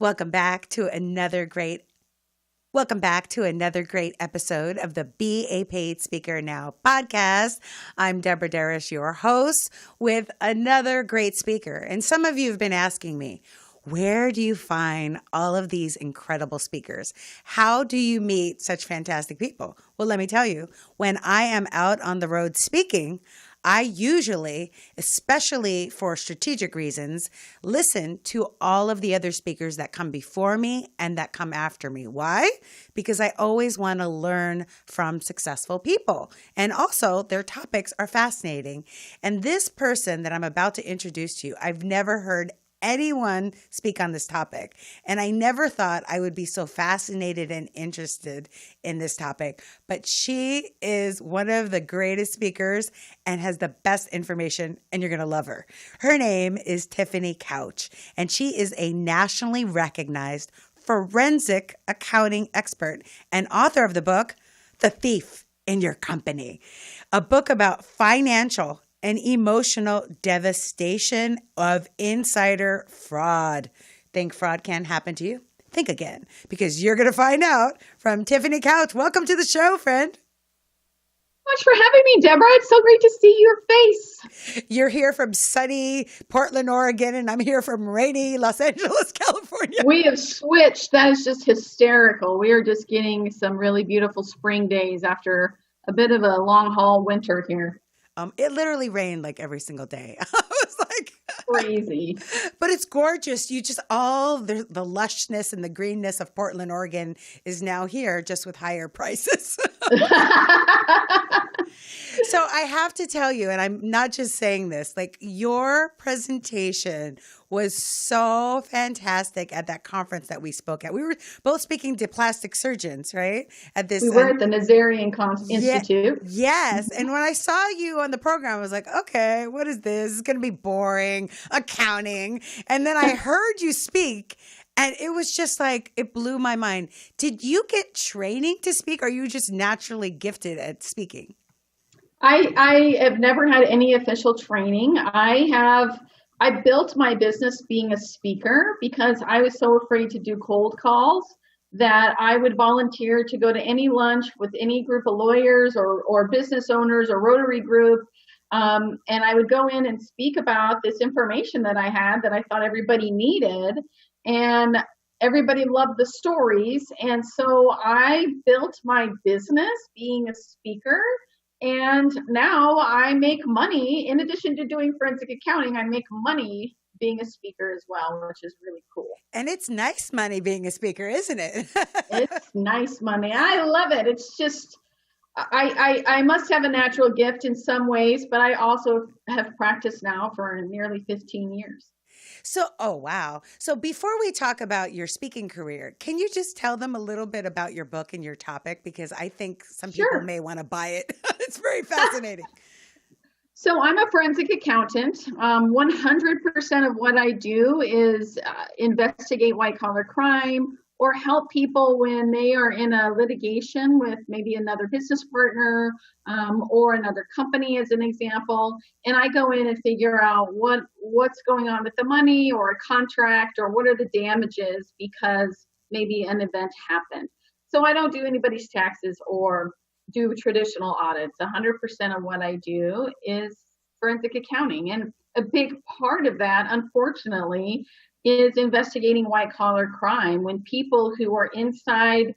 Welcome back to another great Welcome back to another great episode of the Be a Paid Speaker Now podcast. I'm Deborah Deras, your host, with another great speaker. And some of you have been asking me, where do you find all of these incredible speakers? How do you meet such fantastic people? Well, let me tell you, when I am out on the road speaking, I usually, especially for strategic reasons, listen to all of the other speakers that come before me and that come after me. Why? Because I always want to learn from successful people. And also, their topics are fascinating. And this person that I'm about to introduce to you, I've never heard anyone speak on this topic. And I never thought I would be so fascinated and interested in this topic. But she is one of the greatest speakers and has the best information, and you're going to love her. Her name is Tiffany Couch, and she is a nationally recognized forensic accounting expert and author of the book, The Thief in Your Company, a book about financial and emotional devastation of insider fraud. Think fraud can happen to you? Think again, because you're going to find out from Tiffany Couch. Welcome to the show, friend. Much for having me, Deborah. It's so great to see your face. You're here from sunny Portland, Oregon, and I'm here from rainy Los Angeles, California. We have switched. That is just hysterical. We are just getting some really beautiful spring days after a bit of a long haul winter here. It literally rained like every single day. I was like, crazy. But it's gorgeous. You just, all the lushness and the greenness of Portland, Oregon is now here just with higher prices. So I have to tell you, and I'm not just saying this, like your presentation was so fantastic at that conference that we spoke at. We were both speaking to plastic surgeons, right? At this, we were at the Nazarian Institute. Yes. And when I saw you on the program, I was like, okay, what is this? It's going to be boring, accounting. And then I heard you speak. And it was just like, it blew my mind. Did you get training to speak, or are you just naturally gifted at speaking? I have never had any official training. I built my business being a speaker because I was so afraid to do cold calls that I would volunteer to go to any lunch with any group of lawyers or business owners or Rotary group. And I would go in and speak about this information that I had that I thought everybody needed. And everybody loved the stories. And so I built my business being a speaker. And now I make money. In addition to doing forensic accounting, I make money being a speaker as well, which is really cool. And it's nice money being a speaker, isn't it? It's nice money. I love it. It's just, I must have a natural gift in some ways, but I also have practiced now for nearly 15 years. So, oh, wow. So before we talk about your speaking career, can you just tell them a little bit about your book and your topic? Because I think some people may want to buy it. It's very fascinating. So I'm a forensic accountant. 100% of what I do is investigate white-collar crime or help people when they are in a litigation with maybe another business partner or another company, as an example. And I go in and figure out what's going on with the money or a contract, or what are the damages because maybe an event happened. So I don't do anybody's taxes or do traditional audits. 100% of what I do is forensic accounting. And a big part of that, unfortunately, is investigating white-collar crime when people who are inside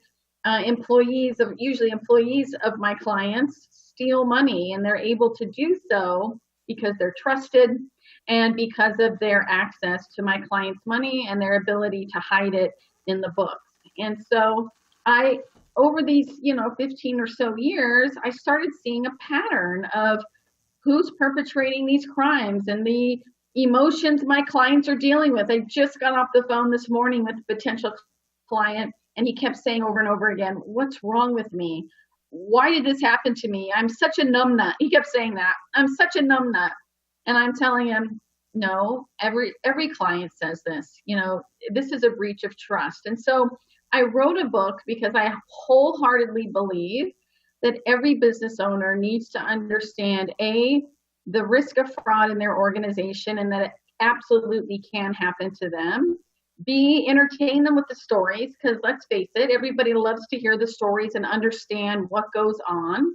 usually employees of my clients steal money, and they're able to do so because they're trusted and because of their access to my client's money and their ability to hide it in the books. And so over these 15 or so years, I started seeing a pattern of who's perpetrating these crimes and the emotions my clients are dealing with. I just got off the phone this morning with a potential client, and he kept saying over and over again, "What's wrong with me? Why did this happen to me? I'm such a numbnut." He kept saying that. "I'm such a numbnut." And I'm telling him, no, every client says this. This is a breach of trust. And so I wrote a book because I wholeheartedly believe that every business owner needs to understand, the risk of fraud in their organization, and that it absolutely can happen to them. B, entertain them with the stories, because let's face it, everybody loves to hear the stories and understand what goes on.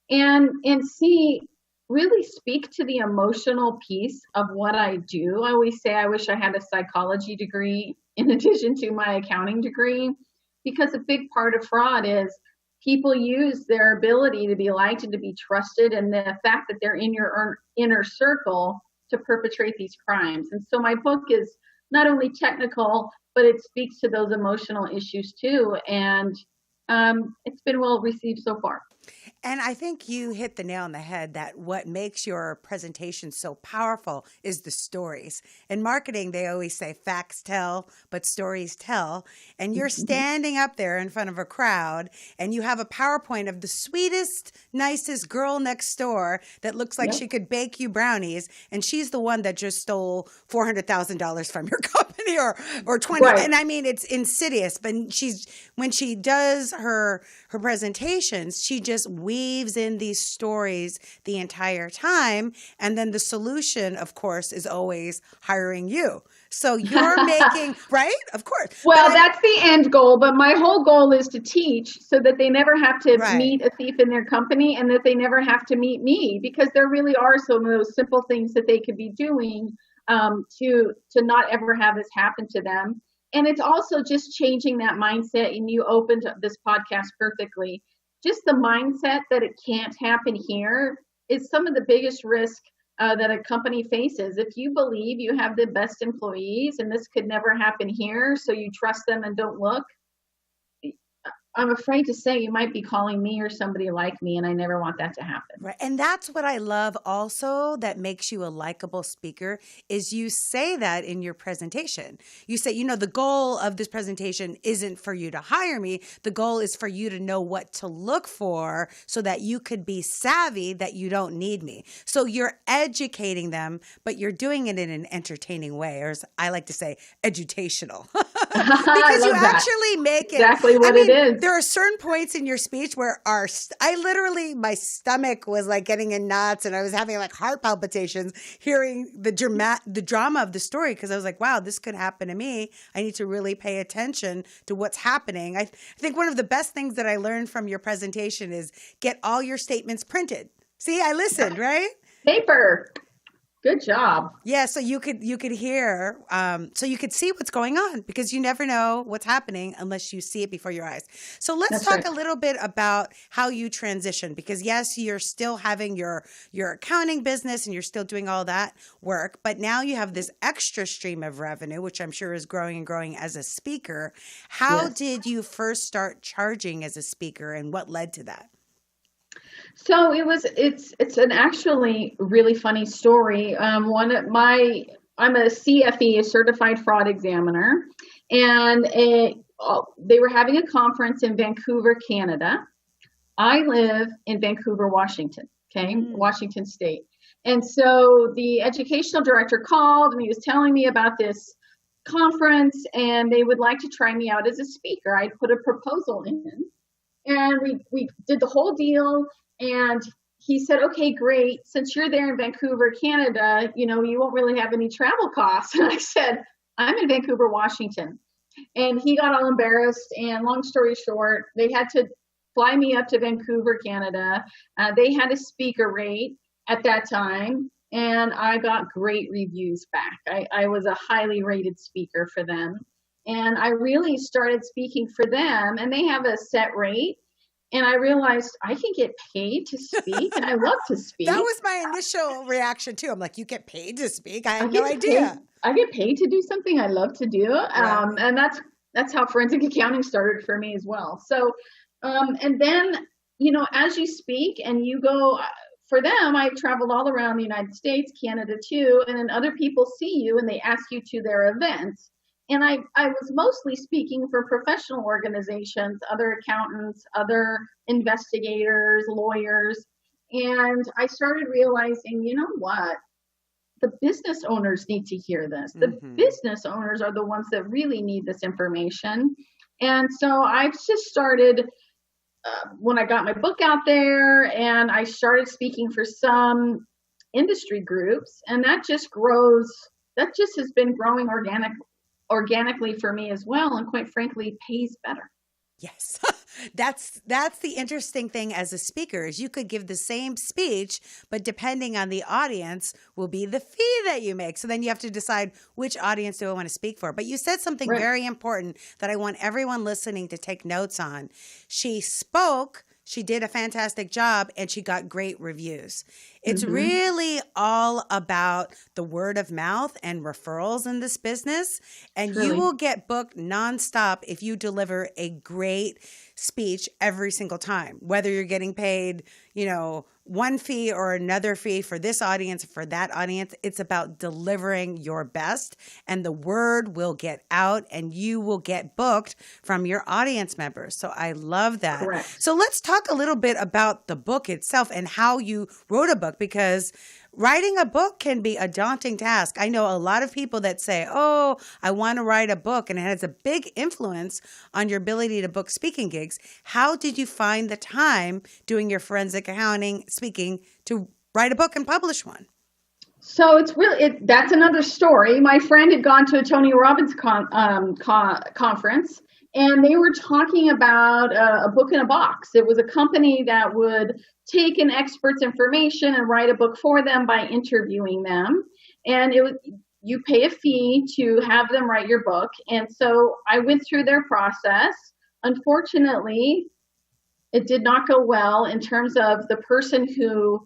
And C, really speak to the emotional piece of what I do. I always say I wish I had a psychology degree in addition to my accounting degree, because a big part of fraud is people use their ability to be liked and to be trusted and the fact that they're in your inner circle to perpetrate these crimes. And so my book is not only technical, but it speaks to those emotional issues too. And it's been well received so far. And I think you hit the nail on the head that what makes your presentation so powerful is the stories. In marketing, they always say facts tell, but stories tell. And you're standing up there in front of a crowd and you have a PowerPoint of the sweetest, nicest girl next door that looks like she could bake you brownies. And she's the one that just stole $400,000 from your company or 20. Right. And I mean, it's insidious, but when she does her presentations, she just weaves in these stories the entire time. And then the solution, of course, is always hiring you. So you're making, right? Of course. Well, that's the end goal, but my whole goal is to teach so that they never have to meet a thief in their company and that they never have to meet me, because there really are some of those simple things that they could be doing to not ever have this happen to them. And it's also just changing that mindset. And you opened this podcast perfectly. Just the mindset that it can't happen here is some of the biggest risk that a company faces. If you believe you have the best employees and this could never happen here, so you trust them and don't look, I'm afraid to say you might be calling me or somebody like me, and I never want that to happen. Right. And that's what I love also that makes you a likable speaker is you say that in your presentation. You say, the goal of this presentation isn't for you to hire me. The goal is for you to know what to look for so that you could be savvy that you don't need me. So you're educating them, but you're doing it in an entertaining way, or as I like to say, edutational. Because you actually make it exactly what it is. There are certain points in your speech where my stomach was like getting in knots and I was having like heart palpitations hearing the drama of the story, because I was like, wow, this could happen to me. I need to really pay attention to what's happening. I think one of the best things that I learned from your presentation is get all your statements printed. See, I listened, right? Paper. Good job. Yeah, so you could hear, so you could see what's going on, because you never know what's happening unless you see it before your eyes. So let's talk a little bit about how you transition, because yes, you're still having your accounting business and you're still doing all that work, but now you have this extra stream of revenue, which I'm sure is growing and growing as a speaker. How did you first start charging as a speaker, and what led to that? So it's an actually really funny story. I'm a CFE, a certified fraud examiner, and they were having a conference in Vancouver, Canada. I live in Vancouver, Washington, Washington State. And so the educational director called and he was telling me about this conference and they would like to try me out as a speaker. I put a proposal in and we did the whole deal. And he said, okay, great. Since you're there in Vancouver, Canada, you won't really have any travel costs. And I said, I'm in Vancouver, Washington. And he got all embarrassed. And long story short, they had to fly me up to Vancouver, Canada. They had a speaker rate at that time. And I got great reviews back. I was a highly rated speaker for them. And I really started speaking for them. And they have a set rate. And I realized I can get paid to speak, and I love to speak. That was my initial reaction, too. I'm like, you get paid to speak? I had no idea. I get paid to do something I love to do. And that's how forensic accounting started for me as well. So, and then, as you speak and you go, for them, I've traveled all around the United States, Canada too, and then other people see you and they ask you to their events. And I was mostly speaking for professional organizations, other accountants, other investigators, lawyers. And I started realizing, you know what? The business owners need to hear this. The business owners are the ones that really need this information. And so I've just started, when I got my book out there, and I started speaking for some industry groups, and that just has been growing organically. organically for me as well, and quite frankly, pays better. Yes. That's the interesting thing as a speaker is you could give the same speech, but depending on the audience will be the fee that you make. So then you have to decide which audience do I want to speak for. But you said something Right. very important that I want everyone listening to take notes on. She spoke, she did a fantastic job, and she got great reviews. It's Mm-hmm. really all about the word of mouth and referrals in this business. And you Truly. will get booked nonstop if you deliver a great speech every single time, whether you're getting paid, one fee or another fee for this audience, for that audience. It's about delivering your best, and the word will get out and you will get booked from your audience members. So I love that. Correct. So let's talk a little bit about the book itself and how you wrote a book, because writing a book can be a daunting task. I know a lot of people that say, oh, I want to write a book, and it has a big influence on your ability to book speaking gigs. How did you find the time doing your forensic accounting, speaking, to write a book and publish one? So it's really that's another story. My friend had gone to a Tony Robbins conference, and they were talking about a book in a box. It was a company that would take an expert's information and write a book for them by interviewing them, and you pay a fee to have them write your book. And so I went through their process. Unfortunately, it did not go well in terms of the person who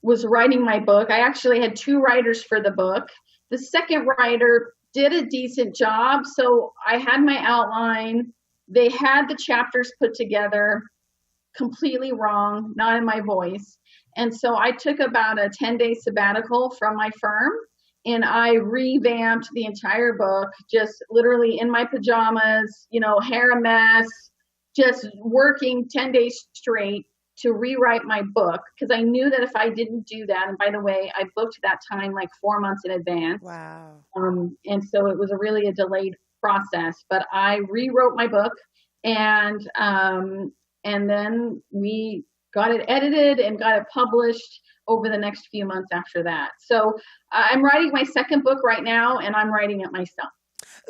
was writing my book. I actually had two writers for the book. The second writer did a decent job. So I had my outline. They had the chapters put together completely wrong, not in my voice. And so I took about a 10-day sabbatical from my firm, and I revamped the entire book, just literally in my pajamas, hair a mess, just working 10 days straight to rewrite my book, because I knew that if I didn't do that, and by the way, I booked that time like 4 months in advance. Wow. And so it was really a delayed process, but I rewrote my book, and then we got it edited and got it published over the next few months after that. So I'm writing my second book right now, and I'm writing it myself.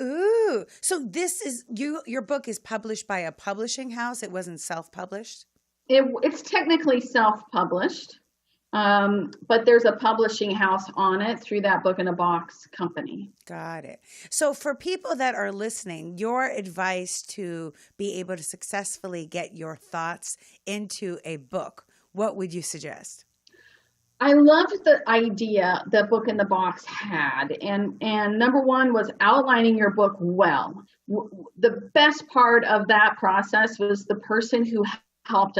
Ooh. So this is your book is published by a publishing house. It wasn't self-published? It's technically self-published, but there's a publishing house on it through that Book in a Box company. Got it. So for people that are listening, your advice to be able to successfully get your thoughts into a book, what would you suggest? I loved the idea that Book in the Box had, and number one was outlining your book well. The best part of that process was the person who helped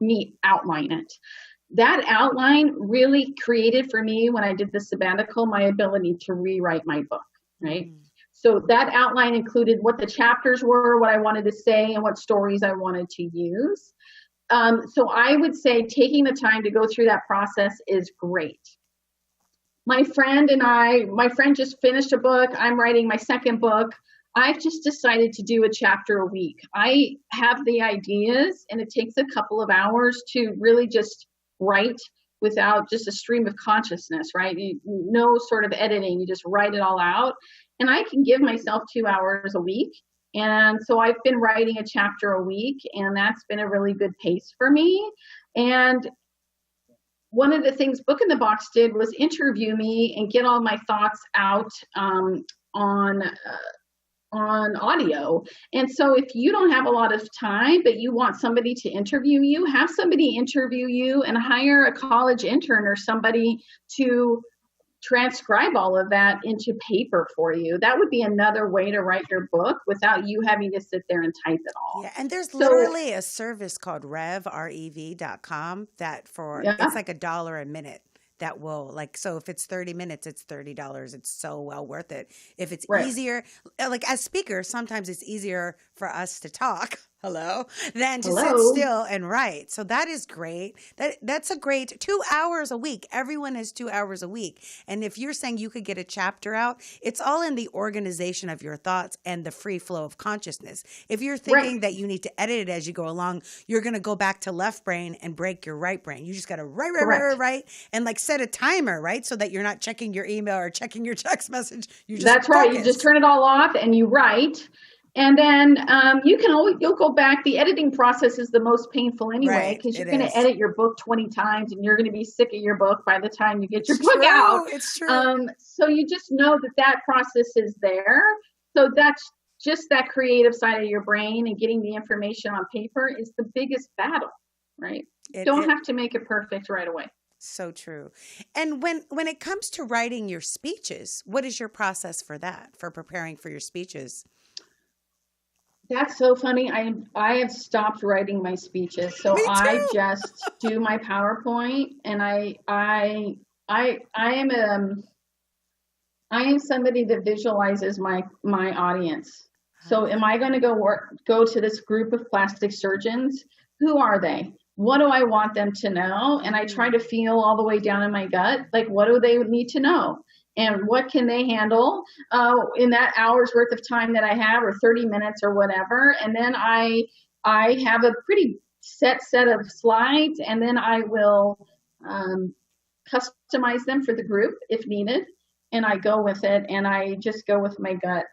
me outline it. That outline really created for me, when I did the sabbatical, my ability to rewrite my book, right? So that outline included what the chapters were, what I wanted to say, and what stories I wanted to use. So I would say taking the time to go through that process is great. My friend just finished a book. I'm writing my second book. I've just decided to do a chapter a week. I have the ideas, and it takes a couple of hours to really just write without just a stream of consciousness, right? No sort of editing, you just write it all out. And I can give myself 2 hours a week. And so I've been writing a chapter a week, and that's been a really good pace for me. And one of the things Book in the Box did was interview me and get all my thoughts out on audio. And so if you don't have a lot of time, but you want somebody to interview you, have somebody interview you and hire a college intern or somebody to transcribe all of that into paper for you. That would be another way to write your book without you having to sit there and type it all. Yeah, and there's literally a service called rev.com that it's like $1 a minute that will, so if it's 30 minutes, it's $30. It's so well worth it. If it's easier, like as speakers, sometimes it's easier for us to talk Hello, than to sit Hello. still and write. So that is great. That's a great 2 hours a week. Everyone has 2 hours a week. And if you're saying you could get a chapter out, it's all in the organization of your thoughts and the free flow of consciousness. If you're Right. thinking that you need to edit it as you go along, you're going to go back to left brain and break your right brain. You just got to Correct. write, and like set a timer, right? So that you're not checking your email or checking your text message. You just That's right. You just focus. turn it all off and you write. And then you'll go back. The editing process is the most painful anyway, Right. because you're It going to is. edit your book 20 times and you're going to be sick of your book by the time you get your It's book out. true. It's true. So you just know that that process is there. So that's just that creative side of your brain, and getting the information on paper is the biggest battle, right? Don't It have to make it perfect right away. So true. And when it comes to writing your speeches, what is your process for that, for preparing for your speeches? That's so funny. I have stopped writing my speeches, so Me I too. just do my PowerPoint, and I am somebody that visualizes my audience. So am I going to go to this group of plastic surgeons? Who are they? What do I want them to know? And I try to feel all the way down in my gut, like, what do they need to know? And what can they handle in that hour's worth of time that I have, or 30 minutes or whatever. And then I have a pretty set of slides, and then I will um, customize them for the group if needed. And I go with it, and I just go with my gut.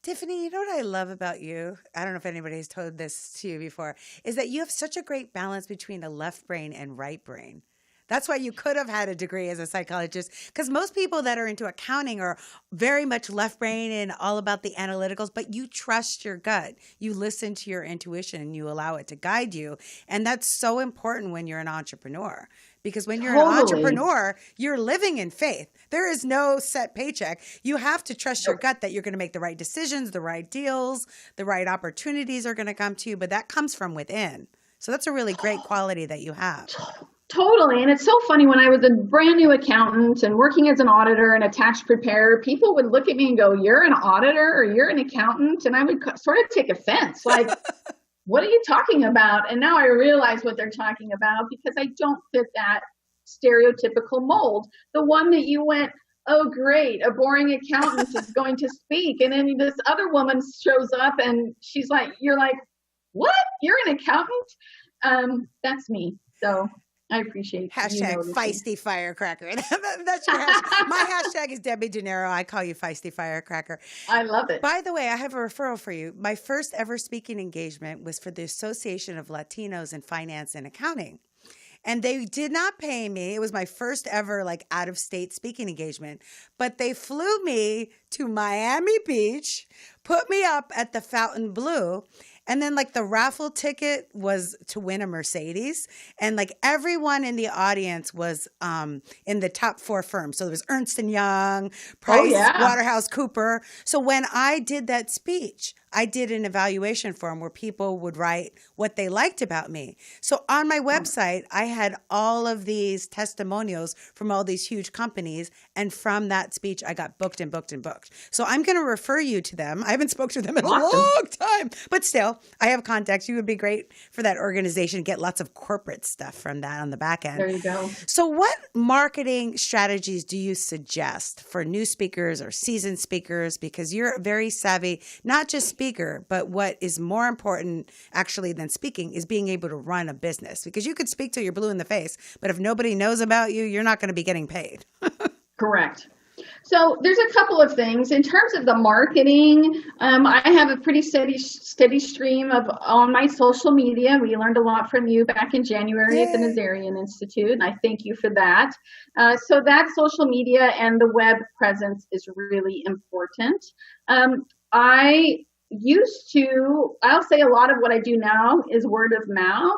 Tiffany, you know what I love about you? I don't know if anybody's told this to you before, is that you have such a great balance between a left brain and right brain. That's why you could have had a degree as a psychologist, because most people that are into accounting are very much left brain and all about the analyticals, but you trust your gut. You listen to your intuition and you allow it to guide you. And that's so important when you're an entrepreneur. Because when you're an Totally. entrepreneur, you're living in faith. There is no set paycheck. You have to trust your gut that you're going to make the right decisions, the right deals, the right opportunities are going to come to you, but that comes from within. So that's a really great quality that you have. Totally. And it's so funny, when I was a brand new accountant and working as an auditor and a tax preparer, people would look at me and go, "You're an auditor or you're an accountant?" And I would sort of take offense, like, "What are you talking about?" And now I realize what they're talking about, because I don't fit that stereotypical mold. The one that you went, "Oh, great, a boring accountant is going to speak." And then this other woman shows up and she's like, you're like, "What? You're an accountant?" That's me. So I appreciate you Hashtag noticing. feisty firecracker. That's your hashtag. My hashtag is Debbie De Niro. I call you feisty firecracker. I love it. By the way, I have a referral for you. My first ever speaking engagement was for the Association of Latinos in Finance and Accounting. And they did not pay me. It was my first ever like out of state speaking engagement, but they flew me to Miami Beach, put me up at the Fountain Blue. And then like the raffle ticket was to win a Mercedes. And like everyone in the audience was in the top four firms. So there was Ernst and Young, Oh, Price, yeah. Waterhouse Cooper. So when I did that speech, I did an evaluation form where people would write what they liked about me. So on my website, I had all of these testimonials from all these huge companies. And from that speech, I got booked and booked and booked. So I'm going to refer you to them. I haven't spoken to them in a Awesome. long time, but still, I have contacts. You would be great for that organization. Get lots of corporate stuff from that on the back end. There you go. So what marketing strategies do you suggest for new speakers or seasoned speakers? Because you're very savvy, not just speaker, but what is more important actually than speaking is being able to run a business. Because you could speak till you're blue in the face, but if nobody knows about you, you're not going to be getting paid. Correct. So there's a couple of things in terms of the marketing. I have a pretty steady stream of on my social media. We learned a lot from you back in January at the Yay. Nazarian Institute, and I thank you for that. So that social media and the web presence is really important. I I'll say a lot of what I do now is word of mouth.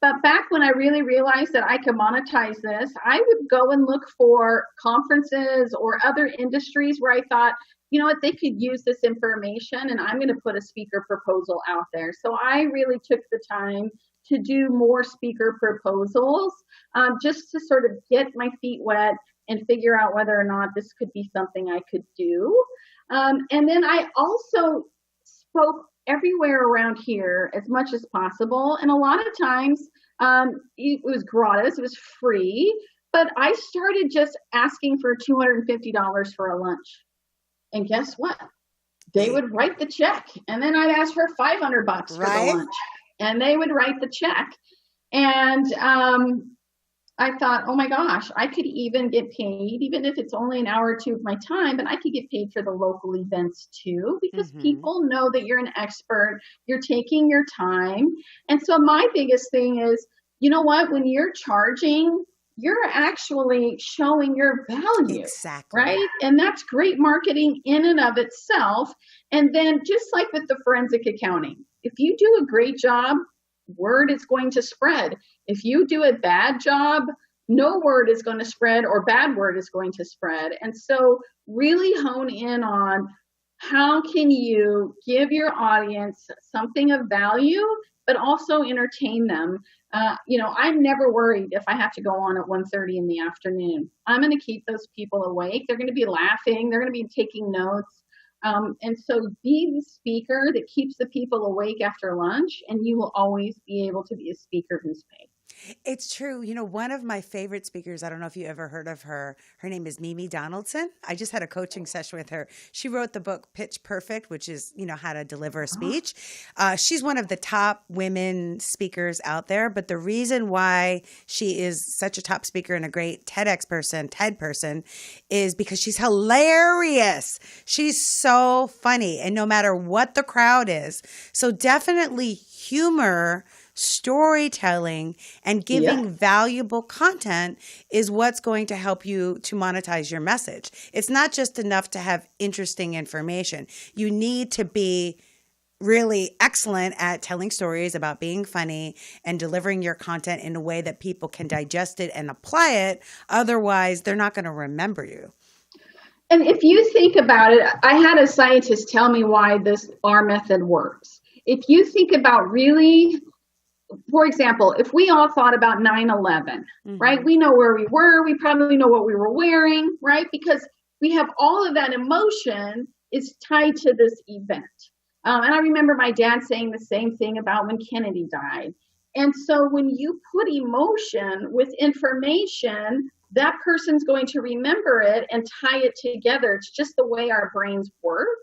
But back when I really realized that I could monetize this, I would go and look for conferences or other industries where I thought, you know what, they could use this information, and I'm going to put a speaker proposal out there. So I really took the time to do more speaker proposals, just to sort of get my feet wet and figure out whether or not this could be something I could do. And then I also spoke everywhere around here as much as possible. And a lot of times it was gratis, it was free, but I started just asking for $250 for a lunch. And guess what? They would write the check. And then I'd ask for $500 for the lunch, and they would write the check. And I thought, oh my gosh, I could even get paid, even if it's only an hour or two of my time, but I could get paid for the local events too, because people know that you're an expert, you're taking your time. And so my biggest thing is, you know what, when you're charging, you're actually showing your value, right? And that's great marketing in and of itself. And then just like with the forensic accounting, if you do a great job, word is going to spread. If you do a bad job, no word is going to spread, or bad word is going to spread. And so really hone in on how can you give your audience something of value, but also entertain them. I'm never worried if I have to go on at 1:30 in the afternoon. I'm going to keep those people awake. They're going to be laughing. They're going to be taking notes. And so be the speaker that keeps the people awake after lunch, and you will always be able to be a speaker who's paid. It's true. One of my favorite speakers, I don't know if you ever heard of her. Her name is Mimi Donaldson. I just had a coaching session with her. She wrote the book Pitch Perfect, which is, how to deliver a speech. She's one of the top women speakers out there. But the reason why she is such a top speaker and a great TED person, is because she's hilarious. She's so funny. And no matter what the crowd is. So definitely humor, storytelling, and giving valuable content is what's going to help you to monetize your message. It's not just enough to have interesting information. You need to be really excellent at telling stories about being funny and delivering your content in a way that people can digest it and apply it. Otherwise, they're not going to remember you. And if you think about it, I had a scientist tell me why our method works. If you think about really, for example, if we all thought about 9/11, right? We know where we were. We probably know what we were wearing, right? Because we have all of that emotion is tied to this event. And I remember my dad saying the same thing about when Kennedy died. And so when you put emotion with information, that person's going to remember it and tie it together. It's just the way our brains work.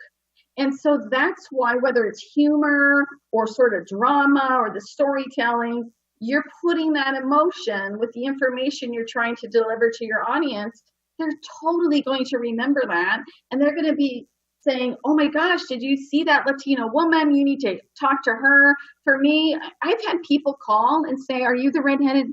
And so that's why, whether it's humor or sort of drama or the storytelling, you're putting that emotion with the information you're trying to deliver to your audience. They're totally going to remember that. And they're going to be saying, oh my gosh, did you see that Latino woman? You need to talk to her. For me, I've had people call and say, are you the redheaded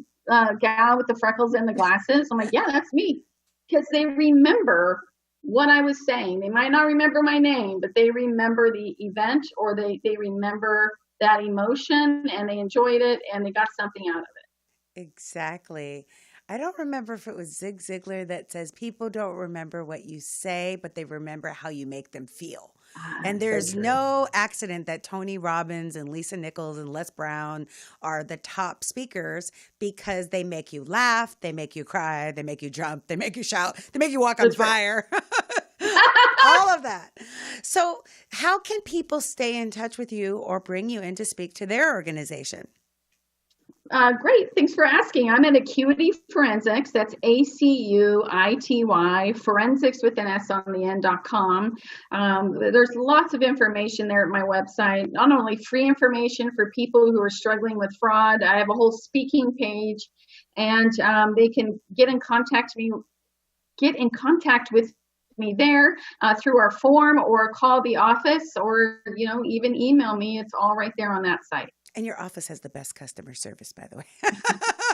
gal with the freckles and the glasses? I'm like, yeah, that's me. Because they remember what I was saying. They might not remember my name, but they remember the event, or they remember that emotion, and they enjoyed it and they got something out of it. Exactly. I don't remember if it was Zig Ziglar that says people don't remember what you say, but they remember how you make them feel. And there's no accident that Tony Robbins and Lisa Nichols and Les Brown are the top speakers, because they make you laugh, they make you cry, they make you jump, they make you shout, they make you walk on fire. All of that. So how can people stay in touch with you or bring you in to speak to their organization? Great. Thanks for asking. I'm at Acuity Forensics. That's ACUITY, forensics with an S on the end.com. There's lots of information there at my website, not only free information for people who are struggling with fraud. I have a whole speaking page, and they can get in contact with me there through our form, or call the office, or even email me. It's all right there on that site. And your office has the best customer service, by the way.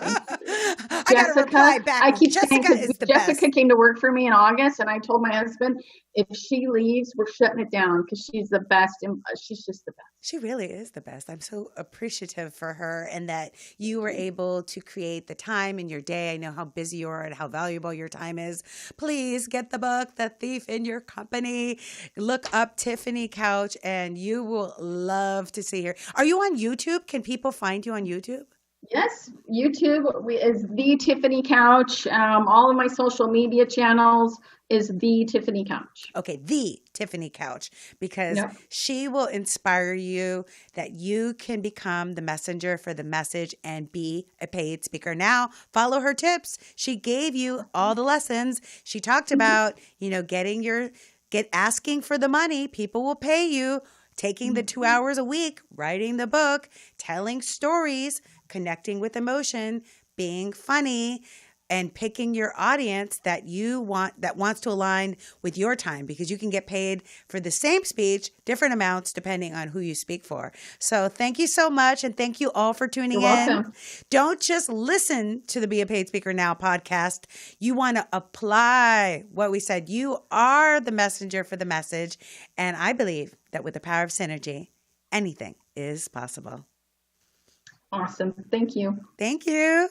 I got to reply back. I keep saying, Jessica came to work for me in August, and I told my husband, if she leaves, we're shutting it down, because she's the best, and she's just the best. She really is the best. I'm so appreciative for her, and that you were able to create the time in your day. I know how busy you are and how valuable your time is. Please get the book, The Thief in Your Company. Look up Tiffany Couch, and you will love to see her. Are you on YouTube? Can people find you on YouTube? Yes, YouTube is the Tiffany Couch. All of my social media channels is the Tiffany Couch. Okay, the Tiffany Couch, because Yep. she will inspire you that you can become the messenger for the message and be a paid speaker. Now, follow her tips. She gave you all the lessons. She talked about, asking for the money. People will pay you, taking the 2 hours a week, writing the book, telling stories, connecting with emotion, being funny, and picking your audience that wants to align with your time, because you can get paid for the same speech, different amounts depending on who you speak for. So thank you so much. And thank you all for tuning You're in. welcome. Don't just listen to the Be a Paid Speaker Now podcast. You want to apply what we said. You are the messenger for the message. And I believe that with the power of synergy, anything is possible. Awesome. Thank you. Thank you.